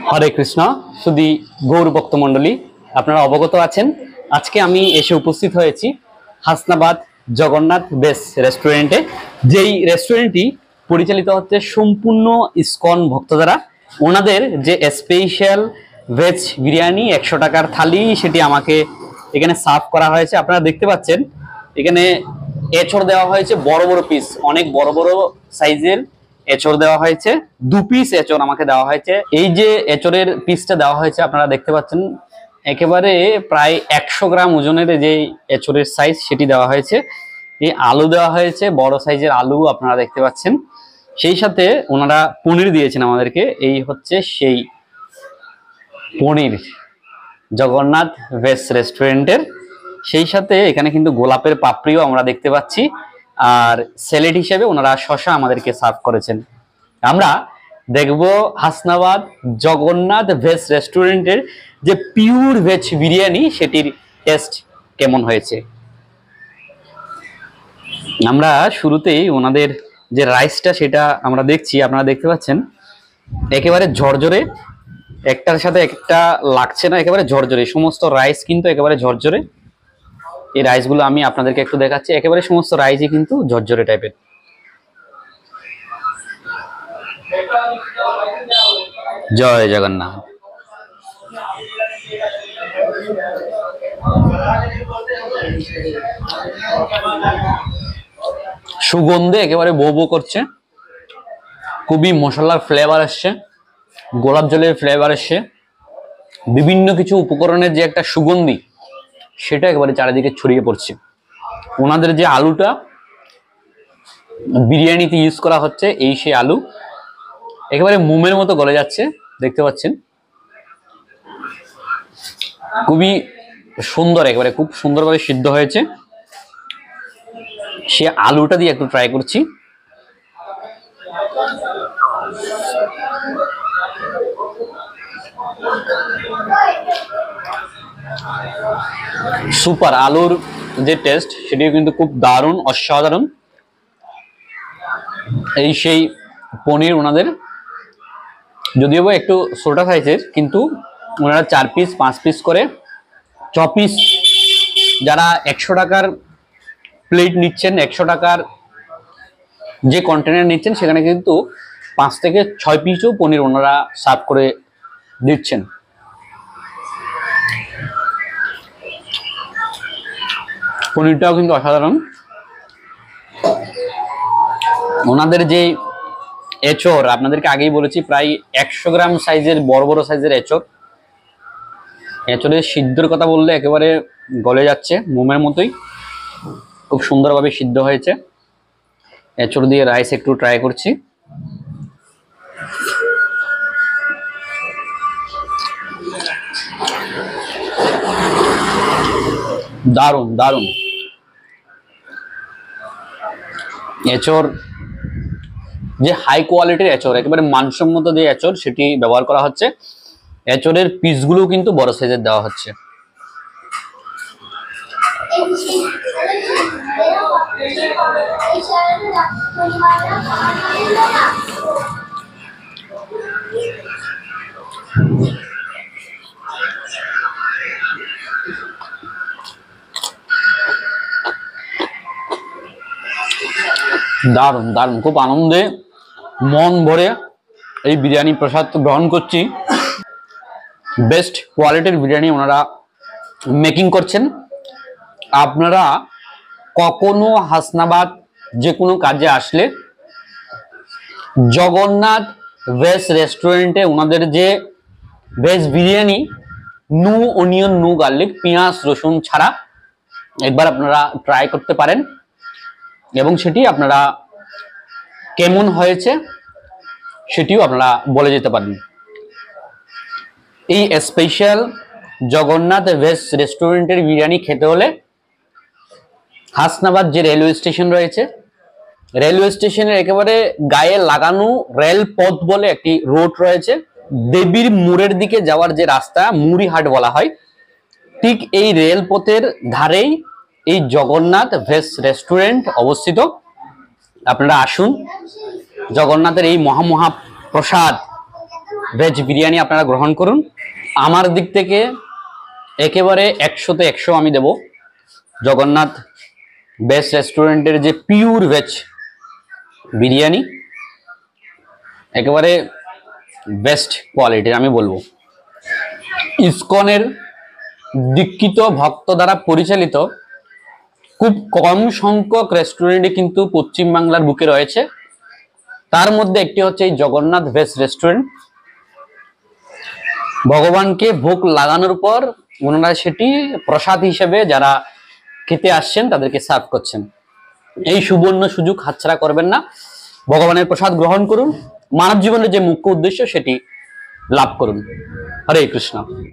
হরে কৃষ্ণ। শুধু গৌর ভক্ত মণ্ডলী, আপনারা অবগত আছেন আজকে আমি এসে উপস্থিত হয়েছি হাসনাবাদ জগন্নাথ বেস রেস্টুরেন্টে। যেই রেস্টুরেন্টটি পরিচালিত হচ্ছে সম্পূর্ণ ইসকন ভক্ত দ্বারা। ওনাদের যে স্পেশাল ভেজ বিরিয়ানি 100 টাকার থালি, সেটি আমাকে এখানে সার্ভ করা হয়েছে। আপনারা দেখতে পাচ্ছেন এখানে এঁচড় দেওয়া হয়েছে, বড় বড় পিস, অনেক বড় বড় সাইজের এঁচড় দেওয়া হয়েছে। 2 পিস এঁচড় আমাকে দেওয়া হয়েছে। এই যে এঁচড়ের পিসটা দেওয়া হয়েছে আপনারা দেখতে পাচ্ছেন, একেবারে প্রায় 100 গ্রাম ওজনের যে এঁচড়ের সাইজ সেটি দেওয়া হয়েছে। এই আলু দেওয়া হয়েছে, বড় সাইজের আলু আপনারা দেখতে পাচ্ছেন। সেই সাথে ওনারা পনির দিয়েছেন আমাদেরকে। এই হচ্ছে সেই পনির জগন্নাথ ভেজ রেস্টুরেন্টের। সেই সাথে এখানে কিন্তু গোলাপের পাপড়িও আমরা দেখতে পাচ্ছি, আর স্যালাড হিসেবে ওনারা শসা আমাদেরকে সার্ভ করেছেন। আমরা দেখব হাসনাবাদ জগন্নাথ ভেজ রেস্টুরেন্টের যে পিওর ভেজ বিরিয়ানি সেটির টেস্ট কেমন হয়েছে। আমরা শুরুতেই ওনাদের যে রাইসটা সেটা আমরা দেখছি, আপনারা দেখতে পাচ্ছেন একেবারে ঝরঝরে, একটার সাথে একটা লাগছে না, একেবারে ঝরঝরে। সমস্ত রাইস কিন্তু একেবারে ঝরঝরে। এই রাইসগুলো আমি আপনাদেরকে একটু দেখাচ্ছি, একেবারে সমস্ত রাইসই কিন্তু ঝরঝরে টাইপের। জয় জগন্নাথ। সুগন্ধে একেবারে বউ বউ করছে, খুবই মশলার ফ্লেভার আসছে, গোলাপ জলের ফ্লেভার আসছে, বিভিন্ন কিছু উপকরণের যে একটা সুগন্ধি সেটা একেবারে চারিদিকে ছড়িয়ে পড়ছে। ওনাদের যে আলুটা বিরিয়ানিতে ইউজ করা হচ্ছে, এই সেই আলু একেবারে মোমের মতো গলে যাচ্ছে, দেখতে পাচ্ছেন। খুবই সুন্দর, একেবারে খুব সুন্দরভাবে সিদ্ধ হয়েছে। সে আলুটা দিয়ে একটু ট্রাই করছি। সুপার, আলুর যে টেস্ট সেটিও কিন্তু খুব দারুণ, অসাধারণ। এই সেই পনির ওনাদের, যদিও একটু ছোটা সাইজের, কিন্তু ওনারা 4 পিস 5 পিস করে 6 পিস, যারা 100 টাকার প্লেট নিচ্ছেন, 100 টাকার যে কন্টেনার নিচ্ছেন, সেখানে কিন্তু 5 থেকে 6 পিসও পনির ওনারা সার্ভ করে দিচ্ছেন। পনিরটাও কিন্তু অসাধারণ। ওনাদের যে এঁচড় আপনাদেরকে আগেই বলেছি, প্রায় 100 গ্রাম সাইজের বড় বড় সাইজের এঁচড়। এঁচড়ের সিদ্ধর কথা বললে একেবারে গলে যাচ্ছে মোমের মতোই, খুব সুন্দরভাবে সিদ্ধ হয়েছে। এঁচড় দিয়ে রাইস একটু ট্রাই করছি। দারুণ দারুণ। এঁচড় যে হাই কোয়ালিটির এঁচড়, একেবারে মানসম্মত যে এঁচড় সেটি ব্যবহার করা হচ্ছে। এঁচড়ের পিসগুলো কিন্তু বড় সাইজের দেওয়া হচ্ছে। দারুণ দারুণ, খুব আনন্দে মন ভরে এই বিরিয়ানি প্রসাদ গ্রহণ করছি। বেস্ট কোয়ালিটির বিরিয়ানি ওনারা মেকিং করছেন। আপনারা কখনো হাসনাবাদ যে কোনো কাজে আসলে জগন্নাথ ভেজ রেস্টুরেন্টে ওনাদের যে veg biryani, no onion no garlic, পেঁয়াজ রসুন ছাড়া, একবার আপনারা ট্রাই করতে পারেন এবং সেটি আপনারা কেমন হয়েছে সেটিও আপনারা বলে যেতে পারেন। এই স্পেশাল জগন্নাথ ভেজ রেস্টুরেন্টের বিরিয়ানি খেতে হলে হাসনাবাদ যে রেলওয়ে স্টেশন রয়েছে, রেলওয়ে স্টেশনের একেবারে গায়ে লাগানো রেলপথ বলে একটি রোড রয়েছে, দেবীর মোড়ের দিকে যাওয়ার যে রাস্তা, মুড়িহাট বলা হয়, ঠিক এই রেলপথের ধারেই এই জগন্নাথ ভেজ রেস্টুরেন্ট অবস্থিত। আপনারা আসুন, জগন্নাথের এই মহামহা প্রসাদ ভেজ বিরিয়ানি আপনারা গ্রহণ করুন। আমার দিক থেকে একেবারে 100-তে 100 আমি দেব। জগন্নাথ বেস্ট রেস্টুরেন্টের যে পিওর ভেজ বিরিয়ানি একেবারে বেস্ট কোয়ালিটির আমি বলবো। ইসকনের দীক্ষিত ভক্ত দ্বারা পরিচালিত খুব কম সংখ্যক রেস্টুরেন্টে কিন্তু পশ্চিমবাংলার বুকে রয়েছে, তার মধ্যে একটি হচ্ছে এই জগন্নাথ ভেজ রেস্টুরেন্ট। ভগবানকে ভোগ লাগানোর পর ওনারা সেটি প্রসাদ হিসেবে যারা খেতে আসছেন তাদেরকে সার্ভ করছেন। এই সুবর্ণ সুযোগ হাতছাড়া করবেন না। ভগবানের প্রসাদ গ্রহণ করুন, মানব জীবনের যে মুখ্য উদ্দেশ্য সেটি লাভ করুন। হরে কৃষ্ণ।